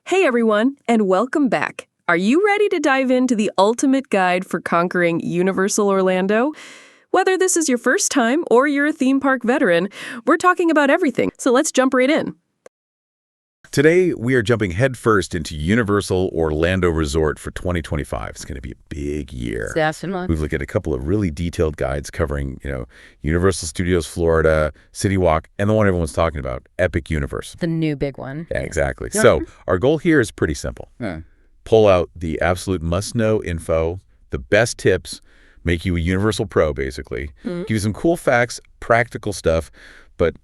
Hey everyone, and welcome back. Are you ready to dive into the ultimate guide for conquering Universal Orlando? Whether this is your first time or you're a theme park veteran, we're talking about everything, so let's jump right in. Today, we are jumping headfirst into Universal Orlando Resort for 2025. It's going to be a big year. Definitely. We've looked at a couple of really detailed guides covering, Universal Studios Florida, CityWalk, and the one everyone's talking about, Epic Universe. The new big one. Yeah, exactly. So our goal here is pretty simple. Pull out the absolute must-know info, the best tips, make you a Universal pro, basically. Give you some cool facts, practical stuff, but,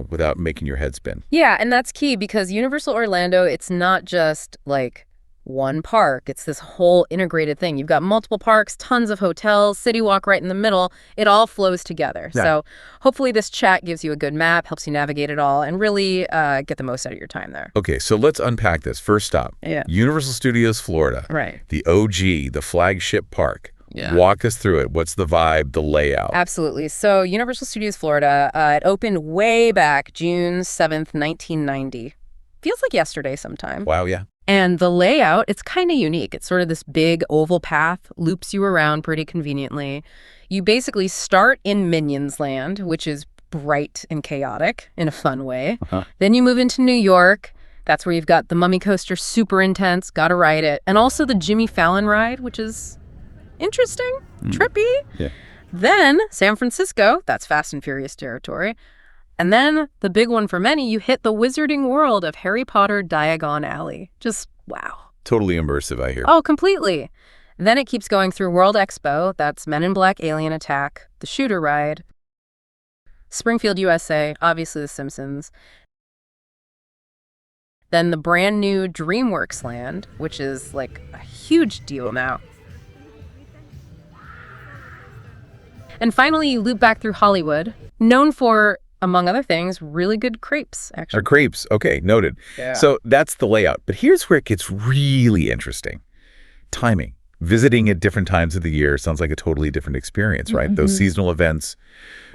without making your head spin. Yeah, and that's key because Universal Orlando, it's not just like one park. It's this whole integrated thing. You've got multiple parks, tons of hotels, CityWalk right in the middle. It all flows together. Yeah. So hopefully this chat gives you a good map, helps you navigate it all, and really get the most out of your time there. Okay, so let's unpack this. First stop, Universal Studios Florida. Right. The OG, the flagship park. Yeah. Walk us through it. What's the vibe, the layout? Absolutely. So Universal Studios Florida, it opened way back June 7th, 1990. Feels like yesterday sometime. Wow, yeah. And the layout, it's kind of unique. It's sort of this big oval path, loops you around pretty conveniently. You basically start in Minions Land, which is bright and chaotic in a fun way. Then you move into New York. That's where you've got the Mummy Coaster, super intense, gotta ride it. And also the Jimmy Fallon ride, which is interesting, trippy. Yeah. Then San Francisco, that's Fast and Furious territory. And then the big one for many, you hit the wizarding world of Harry Potter Diagon Alley. Just wow. Totally immersive, I hear. Oh, completely. Then it keeps going through World Expo, that's Men in Black Alien Attack, the Shooter Ride, Springfield, USA, obviously The Simpsons. Then the brand new DreamWorks Land, which is like a huge deal now. And finally, you loop back through Hollywood, known for, among other things, really good crepes, actually. Or crepes. Okay, noted. Yeah. So that's the layout. But here's where it gets really interesting. Timing. Visiting at different times of the year sounds like a totally different experience, right? Those seasonal events.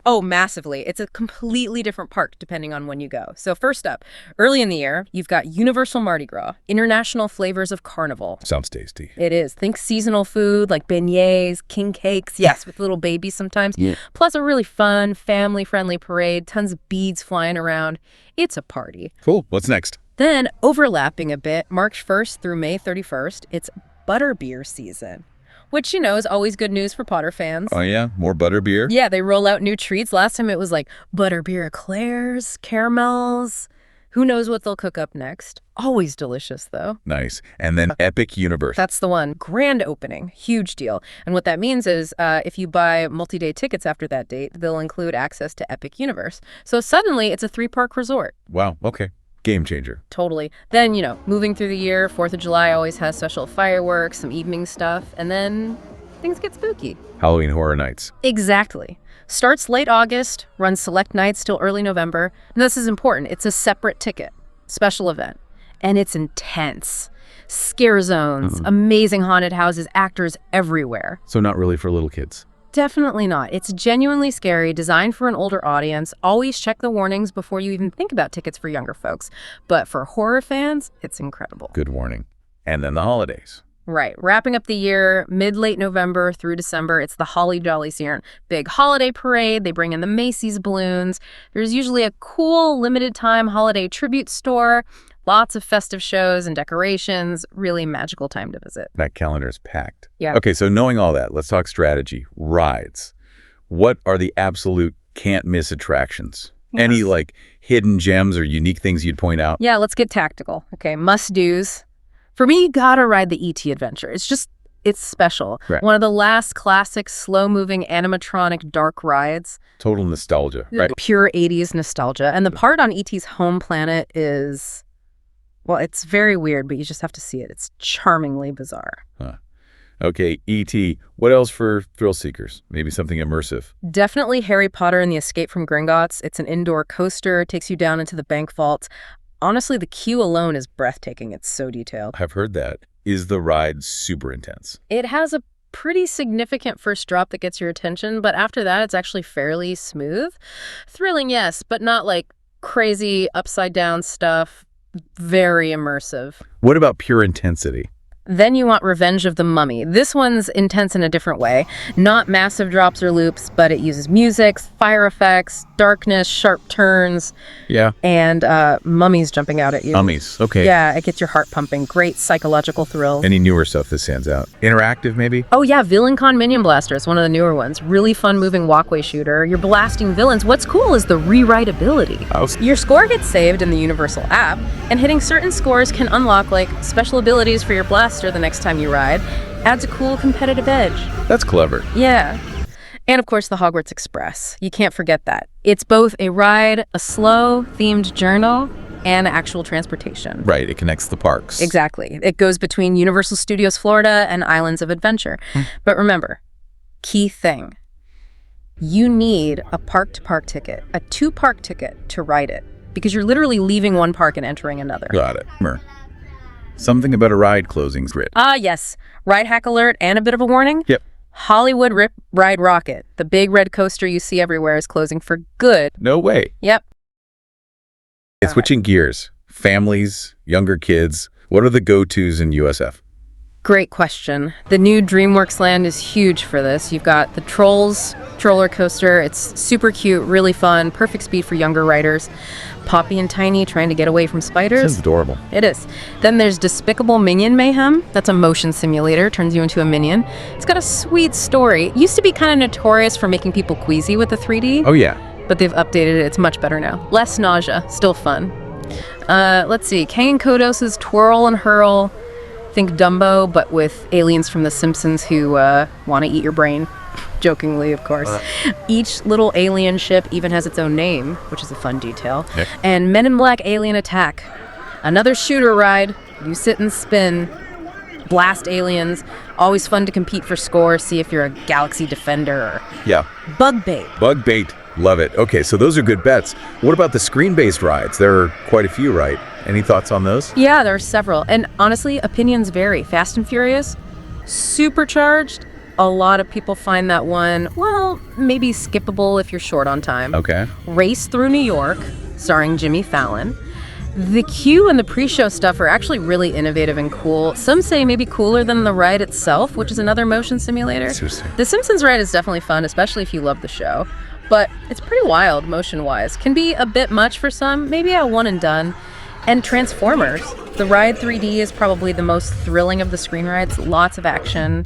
Oh, massively. It's a completely different park depending on when you go. So first up, early in the year, you've got Universal Mardi Gras, international flavors of carnival. Sounds tasty. It is. Think seasonal food like beignets, king cakes, yes, with little babies sometimes. Yeah. Plus a really fun, family-friendly parade, tons of beads flying around. It's a party. Cool. What's next? Then, overlapping a bit, March 1st through May 31st, it's butterbeer season, which, is always good news for Potter fans. Oh, yeah? More butterbeer? Yeah, they roll out new treats. Last time it was like butterbeer eclairs, caramels. Who knows what they'll cook up next? Always delicious, though. Nice. And then Epic Universe. That's the one. Grand opening. Huge deal. And what that means is if you buy multi-day tickets after that date, they'll include access to Epic Universe. So suddenly, it's a 3-park resort. Wow. Okay. Game changer. Totally. Then, moving through the year, 4th of July always has special fireworks, some evening stuff, and then things get spooky. Halloween Horror Nights. Exactly. Starts late August, runs select nights till early November. And this is important. It's a separate ticket, special event. And it's intense. Scare zones, amazing haunted houses, actors everywhere. So not really for little kids. Definitely not. It's genuinely scary, designed for an older audience. Always check the warnings before you even think about tickets for younger folks. But for horror fans, it's incredible. Good warning. And then the holidays. Right. Wrapping up the year, mid-late November through December, it's the Holly Jolly season. Big holiday parade. They bring in the Macy's balloons. There's usually a cool limited-time holiday tribute store. Lots of festive shows and decorations. Really magical time to visit. That calendar is packed. Yeah. Okay, so knowing all that, let's talk strategy. Rides. What are the absolute can't-miss attractions? Yes. Any, hidden gems or unique things you'd point out? Yeah, let's get tactical. Okay, must-dos. For me, you gotta ride the E.T. Adventure. It's special. Right. One of the last classic slow-moving animatronic dark rides. Total nostalgia, right? Pure 80s nostalgia. And the part on E.T.'s home planet is... well, it's very weird, but you just have to see it. It's charmingly bizarre. Huh. Okay, E.T. What else for thrill seekers? Maybe something immersive. Definitely Harry Potter and the Escape from Gringotts. It's an indoor coaster. It takes you down into the bank vault. Honestly, the queue alone is breathtaking. It's so detailed. I've heard that. Is the ride super intense? It has a pretty significant first drop that gets your attention, but after that, it's actually fairly smooth. Thrilling, yes, but not like crazy upside down stuff. Very immersive. What about pure intensity? Then you want Revenge of the Mummy. This one's intense in a different way. Not massive drops or loops, but it uses music, fire effects, darkness, sharp turns. Yeah. And mummies jumping out at you. Mummies, okay. Yeah, it gets your heart pumping. Great psychological thrill. Any newer stuff that stands out? Interactive, maybe? Oh yeah, VillainCon Minion Blaster is one of the newer ones. Really fun moving walkway shooter. You're blasting villains. What's cool is the rewrite ability. Oh. Your score gets saved in the Universal app, and hitting certain scores can unlock like special abilities for your blaster the next time you ride. Adds a cool competitive edge. That's clever. Yeah. And of course the Hogwarts Express. You can't forget that. It's both a ride, a slow themed journal, and actual transportation. Right, it connects the parks. Exactly. It goes between Universal Studios Florida and Islands of Adventure. But remember, key thing, you need a park-to-park ticket, a 2-park ticket to ride it, because you're literally leaving one park and entering another. Got it. Something about a ride closing grid. Yes. Ride hack alert and a bit of a warning. Yep. Hollywood Rip Ride Rocket, the big red coaster you see everywhere, is closing for good. No way. Yep. Switching gears. Families, younger kids. What are the go-tos in USF? Great question. The new DreamWorks land is huge for this. You've got the Trolls roller coaster. It's super cute, really fun, perfect speed for younger riders. Poppy and Tiny trying to get away from spiders. Sounds adorable. It is. Then there's Despicable Minion Mayhem. That's a motion simulator, turns you into a minion. It's got a sweet story. It used to be kind of notorious for making people queasy with the 3D. Oh, yeah. But they've updated it. It's much better now. Less nausea, still fun. Let's see. Kang and Kodos's Twirl and Hurl. Think Dumbo, but with aliens from The Simpsons who want to eat your brain. Jokingly, of course. Each little alien ship even has its own name, which is a fun detail. Heck. And Men in Black Alien Attack. Another shooter ride. You sit and spin. Blast aliens. Always fun to compete for score, see if you're a galaxy defender or Yeah. bug bait. Bug bait. Love it. Okay, so those are good bets. What about the screen-based rides? There are quite a few, right? Any thoughts on those? Yeah, there are several. And honestly, opinions vary. Fast and Furious, supercharged. A lot of people find that one, well, maybe skippable if you're short on time. Okay. Race Through New York, starring Jimmy Fallon. The queue and the pre-show stuff are actually really innovative and cool. Some say maybe cooler than the ride itself, which is another motion simulator. Seriously. The Simpsons ride is definitely fun, especially if you love the show. But it's pretty wild motion-wise. Can be a bit much for some, maybe a one and done. And Transformers. The ride 3D is probably the most thrilling of the screen rides. Lots of action.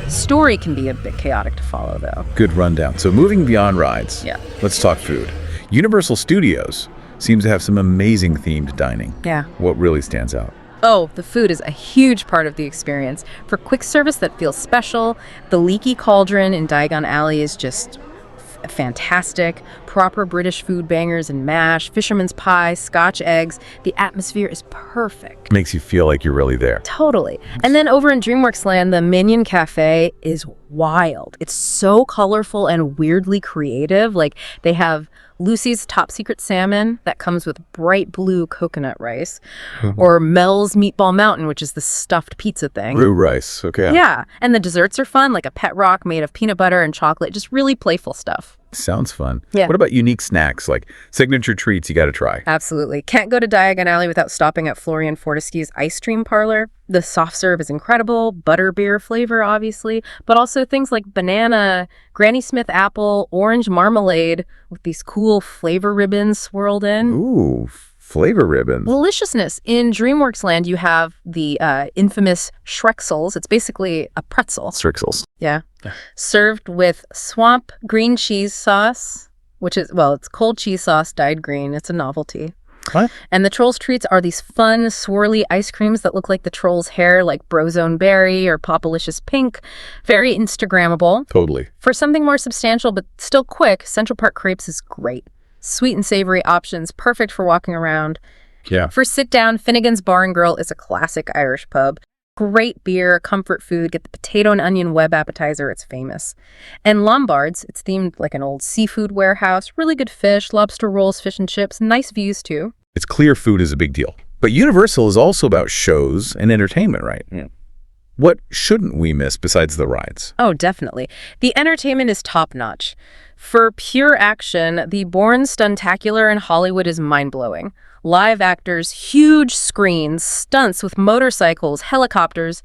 Story can be a bit chaotic to follow, though. Good rundown. So moving beyond rides, Yeah. let's talk food. Universal Studios seems to have some amazing themed dining. Yeah. What really stands out? Oh, the food is a huge part of the experience. For quick service that feels special, the Leaky Cauldron in Diagon Alley is just fantastic. Proper British food bangers and mash, fisherman's pie, Scotch eggs. The atmosphere is perfect. Makes you feel like you're really there. Totally. And then over in DreamWorks Land, the Minion Cafe is wild. It's so colorful and weirdly creative. Like, they have Lucy's Top Secret Salmon that comes with bright blue coconut rice, or Mel's Meatball Mountain, which is the stuffed pizza thing. Roux rice, okay. Yeah, and the desserts are fun, like a pet rock made of peanut butter and chocolate, just really playful stuff. Sounds fun. Yeah. What about unique snacks, like signature treats you got to try? Absolutely. Can't go to Diagon Alley without stopping at Florian Fortescue's Ice Cream Parlor. The soft serve is incredible, butterbeer flavor, obviously, but also things like banana, Granny Smith apple, orange marmalade with these cool flavor ribbons swirled in. Ooh, flavor ribbons. Deliciousness. In DreamWorks Land, you have the infamous Schrecksels. It's basically a pretzel. Strixels. Yeah. Served with swamp green cheese sauce, which is, well, it's cold cheese sauce dyed green. It's a novelty. What? And the Trolls treats are these fun, swirly ice creams that look like the Trolls' hair, like Brozone Berry or Popalicious Pink. Very Instagrammable. Totally. For something more substantial but still quick, Central Park Crepes is great. Sweet and savory options, perfect for walking around. Yeah. For sit-down, Finnegan's Bar and Grill is a classic Irish pub. Great beer, comfort food. Get the potato and onion web appetizer. It's famous. And Lombard's, it's themed like an old seafood warehouse. Really good fish, lobster rolls, fish and chips. Nice views, too. It's clear food is a big deal. But Universal is also about shows and entertainment, right? Yeah. What shouldn't we miss besides the rides? Oh, definitely. The entertainment is top-notch. For pure action, the Bourne Stuntacular in Hollywood is mind-blowing. Live actors, huge screens, stunts with motorcycles, helicopters.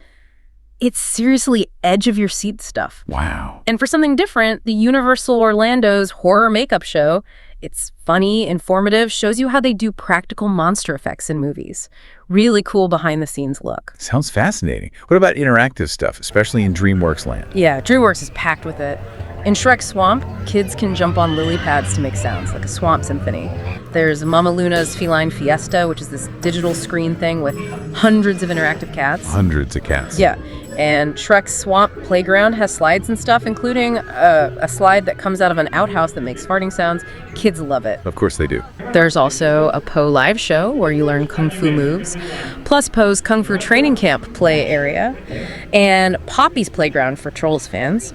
It's seriously edge-of-your-seat stuff. Wow. And for something different, the Universal Orlando's horror makeup show, it's funny, informative, shows you how they do practical monster effects in movies. Really cool behind-the-scenes look. Sounds fascinating. What about interactive stuff, especially in DreamWorks land? Yeah, DreamWorks is packed with it. In Shrek's swamp, kids can jump on lily pads to make sounds, like a swamp symphony. There's Mama Luna's Feline Fiesta, which is this digital screen thing with hundreds of interactive cats. Hundreds of cats. Yeah, and Shrek's swamp playground has slides and stuff, including a slide that comes out of an outhouse that makes farting sounds. Kids love it. Of course they do. There's also a Poe live show where you learn kung fu moves, plus Poe's Kung Fu Training Camp play area, and Poppy's Playground for Trolls fans.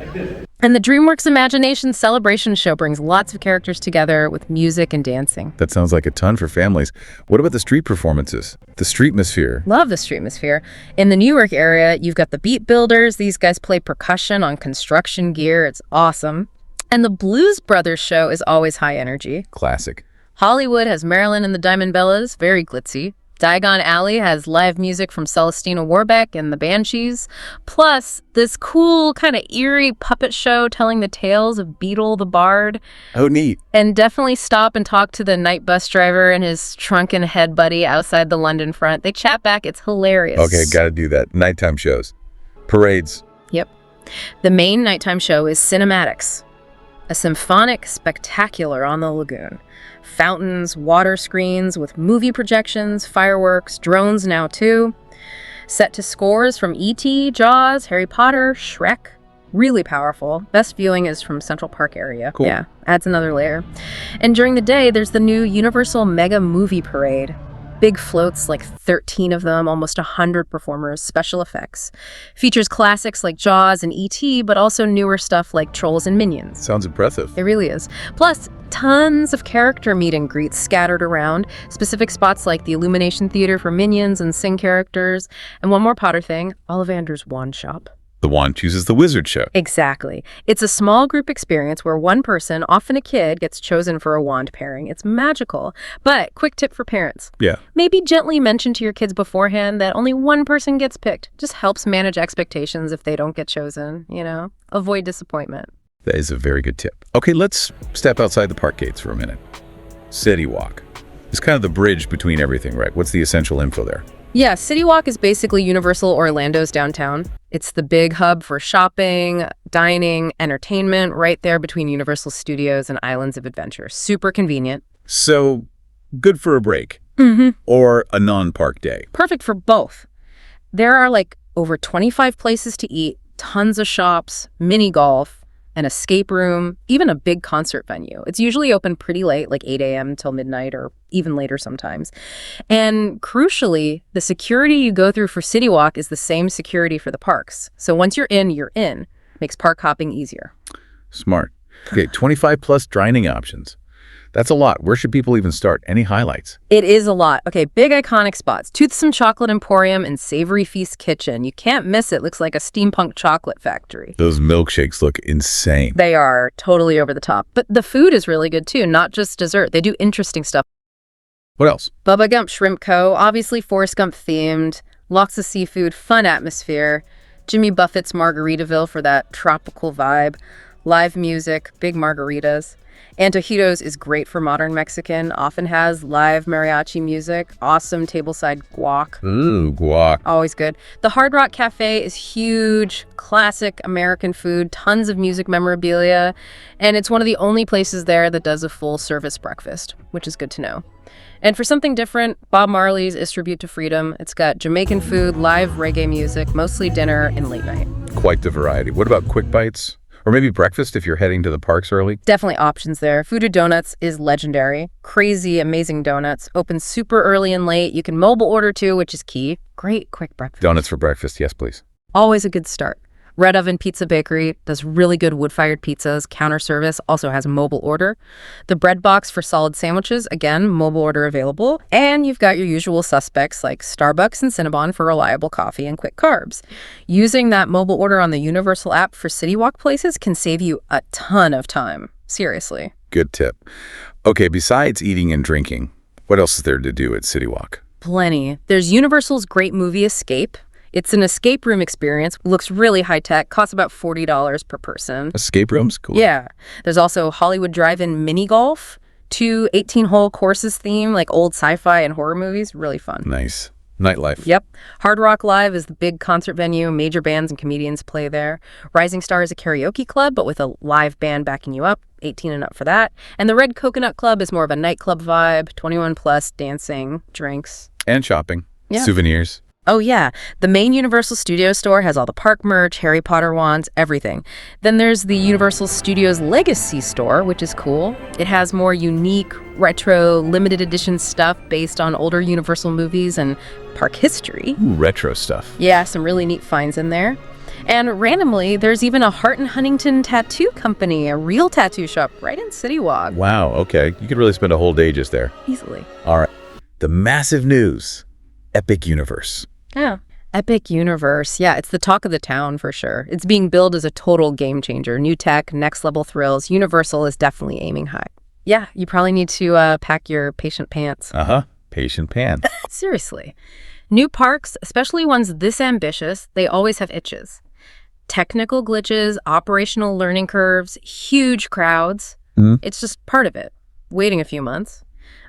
And the DreamWorks Imagination Celebration Show brings lots of characters together with music and dancing. That sounds like a ton for families. What about the street performances? The streetmosphere? Love the streetmosphere. In the New York area, you've got the Beat Builders. These guys play percussion on construction gear. It's awesome. And the Blues Brothers show is always high energy. Classic. Hollywood has Marilyn and the Diamond Bellas, very glitzy. Diagon Alley has live music from Celestina Warbeck and the Banshees, plus this cool kind of eerie puppet show telling the tales of Beetle the Bard. Oh, neat. And definitely stop and talk to the night bus driver and his shrunken head buddy outside the London front. They chat back. It's hilarious. Okay, gotta do that. Nighttime shows. Parades. Yep. The main nighttime show is Cinematics, a symphonic spectacular on the lagoon. Fountains, water screens with movie projections, fireworks, drones now too. Set to scores from E.T., Jaws, Harry Potter, Shrek. Really powerful. Best viewing is from Central Park area. Cool. Yeah, adds another layer. And during the day, there's the new Universal Mega Movie Parade. Big floats, like 13 of them, almost 100 performers, special effects. Features classics like Jaws and E.T., but also newer stuff like Trolls and Minions. Sounds impressive. It really is. Plus, tons of character meet and greets scattered around. Specific spots like the Illumination Theater for Minions and Sing characters. And one more Potter thing, Ollivander's Wand Shop. The wand chooses the wizard show. Exactly. It's a small group experience where one person, often a kid, gets chosen for a wand pairing. It's magical. But quick tip for parents. Yeah. Maybe gently mention to your kids beforehand that only one person gets picked. Just helps manage expectations if they don't get chosen, you know? Avoid disappointment. That is a very good tip. Okay, let's step outside the park gates for a minute. CityWalk. It's kind of the bridge between everything, right? What's the essential info there? Yeah, CityWalk is basically Universal Orlando's downtown. It's the big hub for shopping, dining, entertainment, right there between Universal Studios and Islands of Adventure. Super convenient. So, good for a break. Or a non-park day. Perfect for both. There are like over 25 places to eat, tons of shops, mini golf, an escape room, even a big concert venue. It's usually open pretty late, like 8 a.m. till midnight or even later sometimes. And crucially, the security you go through for CityWalk is the same security for the parks. So once you're in, you're in. Makes park hopping easier. Smart. Okay, 25 plus dining options. That's a lot. Where should people even start? Any highlights? It is a lot. Okay, big iconic spots. Toothsome Chocolate Emporium and Savory Feast Kitchen. You can't miss it. Looks like a steampunk chocolate factory. Those milkshakes look insane. They are totally over the top. But the food is really good too, not just dessert. They do interesting stuff. What else? Bubba Gump Shrimp Co., obviously Forrest Gump themed. Lots of seafood, fun atmosphere. Jimmy Buffett's Margaritaville for that tropical vibe. Live music, big margaritas. Antojitos is great for modern Mexican, often has live mariachi music, awesome tableside guac. Ooh, guac. Always good. The Hard Rock Cafe is huge, classic American food, tons of music memorabilia, and it's one of the only places there that does a full service breakfast, which is good to know. And for something different, Bob Marley's is Tribute to Freedom. It's got Jamaican food, live reggae music, mostly dinner and late night. Quite the variety. What about quick bites? Or maybe breakfast if you're heading to the parks early? Definitely options there. Voodoo Donuts is legendary. Crazy, amazing donuts. Open super early and late. You can mobile order too, which is key. Great quick breakfast. Donuts for breakfast, yes please. Always a good start. Red Oven Pizza Bakery does really good wood-fired pizzas. Counter service also has mobile order. The Bread Box for solid sandwiches, again, mobile order available. And you've got your usual suspects like Starbucks and Cinnabon for reliable coffee and quick carbs. Using that mobile order on the Universal app for CityWalk places can save you a ton of time. Seriously. Good tip. Okay, besides eating and drinking, What else is there to do at CityWalk? Plenty. There's Universal's great movie Escape. It's an escape room experience. Looks really high-tech. Costs about $40 per person. Escape rooms? Cool. Yeah. There's also Hollywood Drive-In Mini Golf. 2 18-hole courses theme, like old sci-fi and horror movies. Really fun. Nice. Nightlife. Yep. Hard Rock Live is the big concert venue. Major bands and comedians play there. Rising Star is a karaoke club, but with a live band backing you up. 18 and up for that. And the Red Coconut Club is more of a nightclub vibe. 21 plus, dancing, drinks. And shopping. Yeah. Souvenirs. Oh, yeah. The main Universal Studios store has all the park merch, Harry Potter wands, everything. Then there's the Universal Studios Legacy store, which is cool. It has more unique, retro, limited edition stuff based on older Universal movies and park history. Ooh, retro stuff. Yeah, some really neat finds in there. And randomly, there's even a Hart and Huntington tattoo company, a real tattoo shop right in CityWalk. Wow, okay. You could really spend a whole day just there. Easily. All right. The massive news. Epic Universe. Yeah. Epic Universe. Yeah, it's the talk of the town for sure. It's being billed as a total game changer. New tech, next level thrills. Universal is definitely aiming high. Yeah, you probably need to pack your patient pants. Uh-huh. Patient pants. Seriously. New parks, especially ones this ambitious, they always have itches. Technical glitches, operational learning curves, huge crowds. It's just part of it. Waiting a few months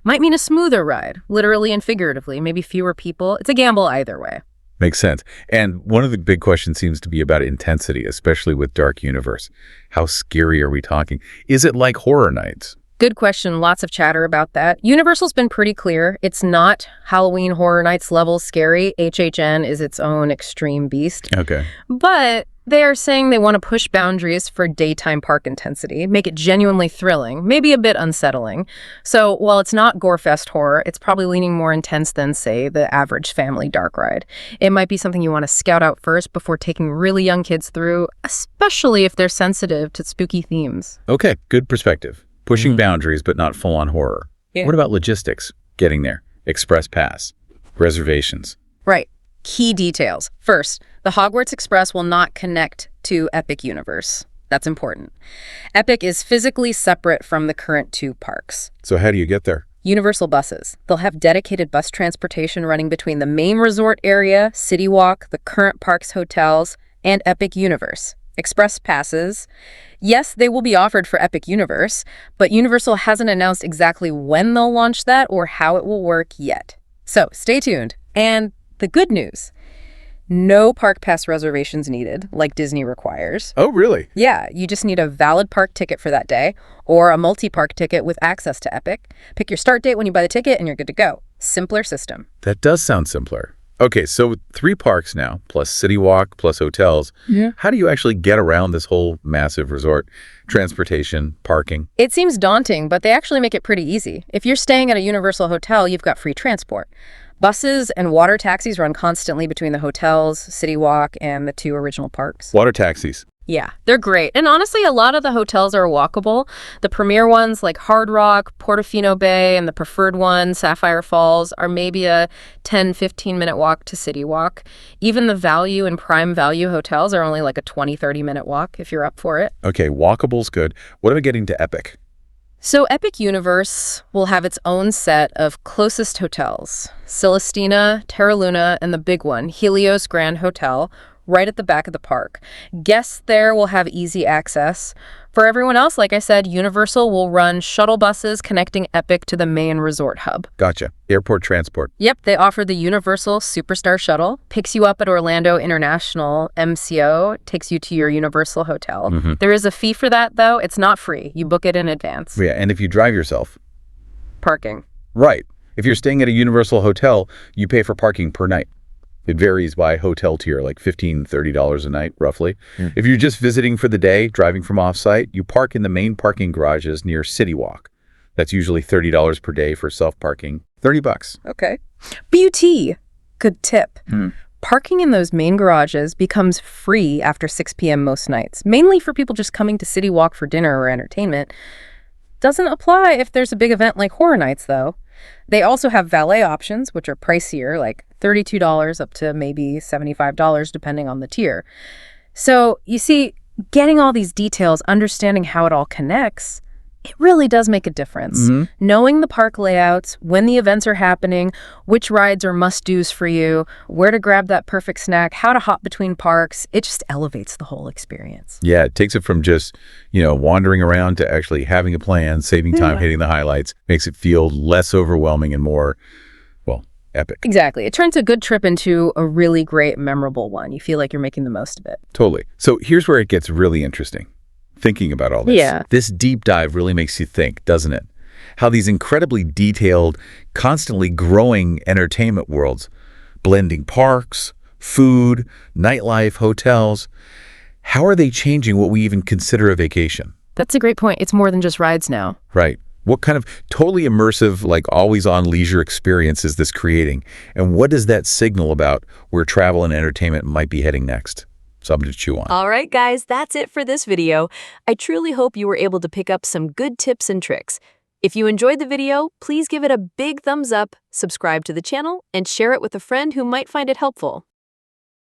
might mean a smoother ride, literally and figuratively, maybe fewer people. It's a gamble either way. Makes sense. And one of the big questions seems to be about intensity, especially with Dark Universe. How scary are we talking? Is it like Horror Nights? Good question. Lots of chatter about that. Universal's been pretty clear. It's not Halloween Horror Nights level scary. HHN is its own extreme beast. Okay. But they are saying they want to push boundaries for daytime park intensity, make it genuinely thrilling, maybe a bit unsettling. So while it's not gore-fest horror, it's probably leaning more intense than, say, the average family dark ride. It might be something you want to scout out first before taking really young kids through, especially if they're sensitive to spooky themes. Okay, good perspective. Pushing boundaries, but not full-on horror. Yeah. What about logistics? Getting there. Express pass. Reservations. Right. Key details. First, the Hogwarts Express will not connect to Epic Universe. That's important. Epic is physically separate from the current 2 parks. So how do you get there? Universal buses. They'll have dedicated bus transportation running between the main resort area, CityWalk, the current parks hotels, and Epic Universe. Express passes. Yes, they will be offered for Epic Universe, but Universal hasn't announced exactly when they'll launch that or how it will work yet. So stay tuned. And the good news, no park pass reservations needed, like Disney requires. Oh, really? Yeah, you just need a valid park ticket for that day or a multi-park ticket with access to Epic. Pick your start date when you buy the ticket and you're good to go. Simpler system. That does sound simpler. Okay, so with 3 parks now, plus CityWalk, plus hotels, how do you actually get around this whole massive resort? Transportation, parking? It seems daunting, but they actually make it pretty easy. If you're staying at a Universal hotel, you've got free transport. Buses and water taxis run constantly between the hotels, CityWalk, and the 2 original parks. Water taxis. Yeah, they're great. And honestly, a lot of the hotels are walkable. The premier ones like Hard Rock, Portofino Bay, and the preferred one, Sapphire Falls, are maybe a 10-15-minute walk to CityWalk. Even the value and prime value hotels are only like a 20-30-minute walk if you're up for it. Okay, walkable's good. What about getting to Epic? So Epic Universe will have its own set of closest hotels. Celestina, Terra Luna, and the big one, Helios Grand Hotel, right at the back of the park. Guests there will have easy access. For everyone else, like I said, Universal will run shuttle buses connecting Epic to the main resort hub. Gotcha. Airport transport. Yep, they offer the Universal Superstar Shuttle. Picks you up at Orlando International MCO, takes you to your Universal hotel. There is a fee for that, though. It's not free. You book it in advance. Yeah, and if you drive yourself. Parking. Right. If you're staying at a Universal hotel, you pay for parking per night. It varies by hotel tier, like $15, $30 a night, roughly. If you're just visiting for the day, driving from off-site, you park in the main parking garages near CityWalk. That's usually $30 per day for self-parking. $30. Okay. BUT. Good tip. Parking in those main garages becomes free after 6 p.m. most nights, mainly for people just coming to CityWalk for dinner or entertainment. Doesn't apply if there's a big event like Horror Nights, though. They also have valet options, which are pricier, like $32 up to maybe $75, depending on the tier. So, you see, getting all these details, understanding how it all connects, It really does make a difference. Knowing the park layouts, when the events are happening, which rides are must-dos for you, where to grab that perfect snack, how to hop between parks, it just elevates the whole experience. Yeah, it takes it from just, wandering around to actually having a plan, saving time, hitting the highlights, makes it feel less overwhelming and more, well, epic. Exactly. It turns a good trip into a really great, memorable one. You feel like you're making the most of it. Totally. So here's where it gets really interesting. Thinking about all this. Yeah. This deep dive really makes you think, doesn't it? How these incredibly detailed, constantly growing entertainment worlds, blending parks, food, nightlife, hotels, how are they changing what we even consider a vacation? That's a great point. It's more than just rides now. Right. What kind of totally immersive, like always-on leisure experience is this creating? And what does that signal about where travel and entertainment might be heading next? Something to chew on. All right, guys, that's it for this video. I truly hope you were able to pick up some good tips and tricks. If you enjoyed the video, please give it a big thumbs up, subscribe to the channel, and share it with a friend who might find it helpful.